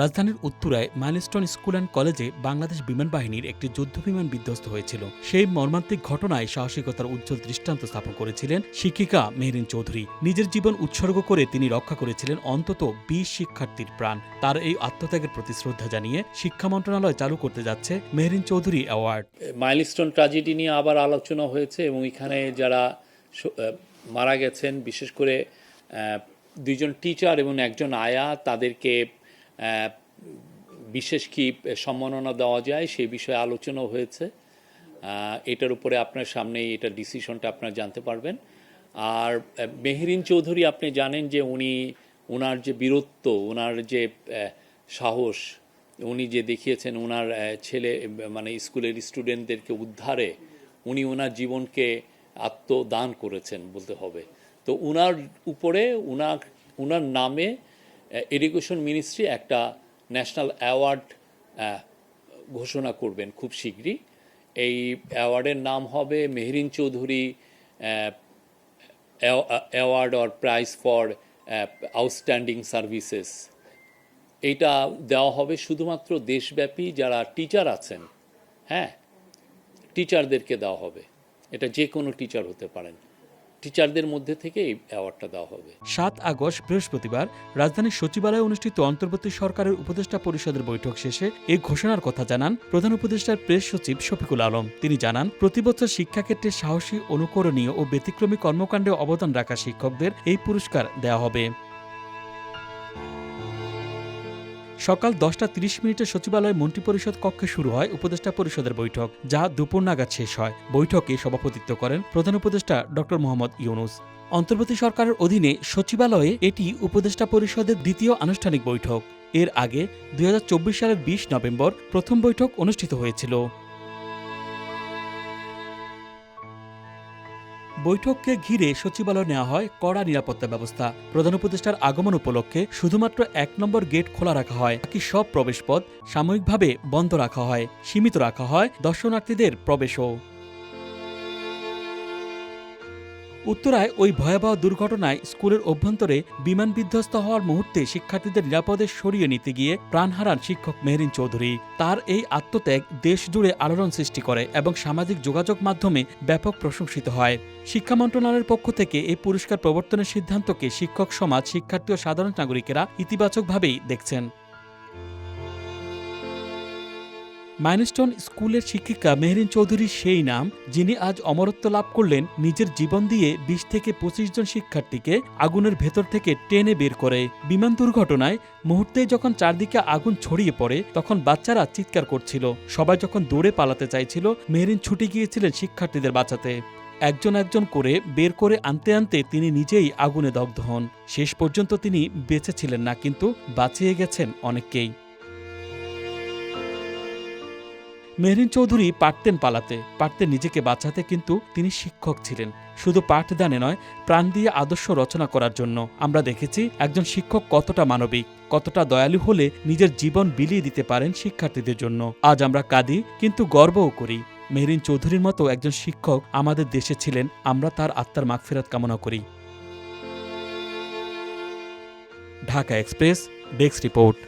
রাজধানীর উত্তরায় milestone school and কলেজে বাংলাদেশ বিমান বাহিনীর একটি যুদ্ধবিমান বিধ্বস্ত হয়েছিল। সেই মর্মান্তিক ঘটনায় সাহসিকতার উজ্জ্বল দৃষ্টান্ত স্থাপন করেছিলেন শিক্ষিকা মেহরিন চৌধুরী। নিজের জীবন উৎসর্গ করে তিনি রক্ষা করেছিলেন অন্তত ২০ শিক্ষার্থীর প্রাণ। তার এই আত্মত্যাগের প্রতি শ্রদ্ধা জানিয়ে শিক্ষা মন্ত্রণালয় চালু করতে যাচ্ছে Mehreen Chowdhury award. Milestone tragedy নিয়ে আবার আলোচনা হয়েছে এবং এখানে যারা মারা গেছেন, বিশেষ করে ২ জন টিচার এবং ১ জন আয়া, তাদেরকে বিশেষ কি সম্মাননা দেওয়া যায় সেই বিষয়ে আলোচনা হয়েছে। এটার উপরে আপনার সামনেই এটা ডিসিশনটা আপনারা জানতে পারবেন। আর মেহরিন চৌধুরী, আপনি জানেন যে ওনার যে বীরত্ব, ওনার যে সাহস উনি যে দেখিয়েছেন, ওনার ছেলে মানে স্কুলের স্টুডেন্টদেরকে উদ্ধারে উনি ওনার জীবনকে আত্মদান করেছেন বলতে হবে। তো ওনার উপরে ওনার নামে এডুকেশন মিনিস্ট্রি একটা ন্যাশনাল অ্যাওয়ার্ড ঘোষণা করবেন খুব শীঘ্রই। এই অ্যাওয়ার্ডের নাম হবে Mehreen Chowdhury award or prize for outstanding services. এইটা দেওয়া হবে শুধুমাত্র দেশব্যাপী যারা টিচার আছেন, টিচারদেরকে দেওয়া হবে। এটা যে কোনো টিচার হতে পারেন, টিচারদের মধ্যে থেকে এই অ্যাওয়ার্ডটা দেওয়া হবে। ৭ আগস্ট বৃহস্পতিবার রাজধানীর সচিবালয়ে অনুষ্ঠিত অন্তর্বর্তী সরকারের উপদেষ্টা পরিষদের বৈঠক শেষে এই ঘোষণার কথা জানান প্রধান উপদেষ্টার প্রেস সচিব শফিকুল আলম। তিনি জানান, প্রতিবছর শিক্ষাক্ষেত্রে সাহসী, অনুকরণীয় ও ব্যতিক্রমী কর্মকাণ্ডে অবদান রাখা শিক্ষকদের এই পুরস্কার দেওয়া হবে। সকাল 10টা 30 সচিবালয় মন্ত্রিপরিষদ কক্ষে শুরু হয় উপদেষ্টা পরিষদের বৈঠক, যা দুপুর নাগাদ শেষ হয়। বৈঠকে সভাপতিত্ব করেন প্রধান উপদেষ্টা ড. মোহাম্মদ ইউনূস। অন্তর্বর্তী সরকারের অধীনে সচিবালয়ে এটি উপদেষ্টা পরিষদের দ্বিতীয় আনুষ্ঠানিক বৈঠক। এর আগে ২০২৪ সালের ২০ নভেম্বর প্রথম বৈঠক অনুষ্ঠিত হয়েছিল। বৈঠককে ঘিরে সচিবালয়ে নেওয়া হয় কড়া নিরাপত্তা ব্যবস্থা। প্রধান উপদেষ্টার আগমন উপলক্ষে শুধুমাত্র ১ নম্বর গেট খোলা রাখা হয়, বাকি সব প্রবেশপথ সাময়িকভাবে বন্ধ রাখা হয়। সীমিত রাখা হয় দর্শনার্থীদের প্রবেশও। উত্তরায় ওই ভয়াবহ দুর্ঘটনায় স্কুলের অভ্যন্তরে বিমান বিধ্বস্ত হওয়ার মুহূর্তে শিক্ষার্থীদের নিরাপদে সরিয়ে নিতে গিয়ে প্রাণ হারান শিক্ষক মেহরিন চৌধুরী। তার এই আত্মত্যাগ দেশ জুড়ে আলোড়ন সৃষ্টি করে এবং সামাজিক যোগাযোগ মাধ্যমে ব্যাপক প্রশংসিত হয়। শিক্ষা মন্ত্রণালয়ের পক্ষ থেকে এই পুরস্কার প্রবর্তনের সিদ্ধান্তকে শিক্ষক সমাজ, শিক্ষার্থী ও সাধারণ নাগরিকেরা ইতিবাচকভাবেই দেখছেন। মাইলস্টোন স্কুলের শিক্ষিকা মেহরিন চৌধুরী সেই নাম, যিনি আজ অমরত্ব লাভ করলেন নিজের জীবন দিয়ে ২০ থেকে ২৫ জন শিক্ষার্থীকে আগুনের ভেতর থেকে টেনে বের করে। বিমান দুর্ঘটনায় মুহূর্তেই যখন চারদিকে আগুন ছড়িয়ে পড়ে, তখন বাচ্চারা চিৎকার করছিল। সবাই যখন দৌড়ে পালাতে চাইছিল, মেহরিন ছুটে গিয়েছিলেন শিক্ষার্থীদের বাঁচাতে। একজন একজন করে বের করে আনতে আনতে তিনি নিজেই আগুনে দগ্ধ হন। শেষ পর্যন্ত তিনি বেঁচে ছিলেন না, কিন্তু বাঁচিয়ে গেছেন অনেককেই। মেহরিন চৌধুরী পারতেন পালাতে, পারতেন নিজেকে বাঁচাতে, কিন্তু তিনি শিক্ষক ছিলেন শুধু পাঠদানে নয়, প্রাণ দিয়ে আদর্শ রচনা করার জন্য। আমরা দেখেছি একজন শিক্ষক কতটা মানবিক, কতটা দয়ালু হলে নিজের জীবন বিলিয়ে দিতে পারেন শিক্ষার্থীদের জন্য। আজ আমরা কাঁদি, কিন্তু গর্বও করি। মেহরিন চৌধুরীর মতো একজন শিক্ষক আমাদের দেশে ছিলেন। আমরা তার আত্মার মাগফিরাত কামনা করি। Dhaka express desk report.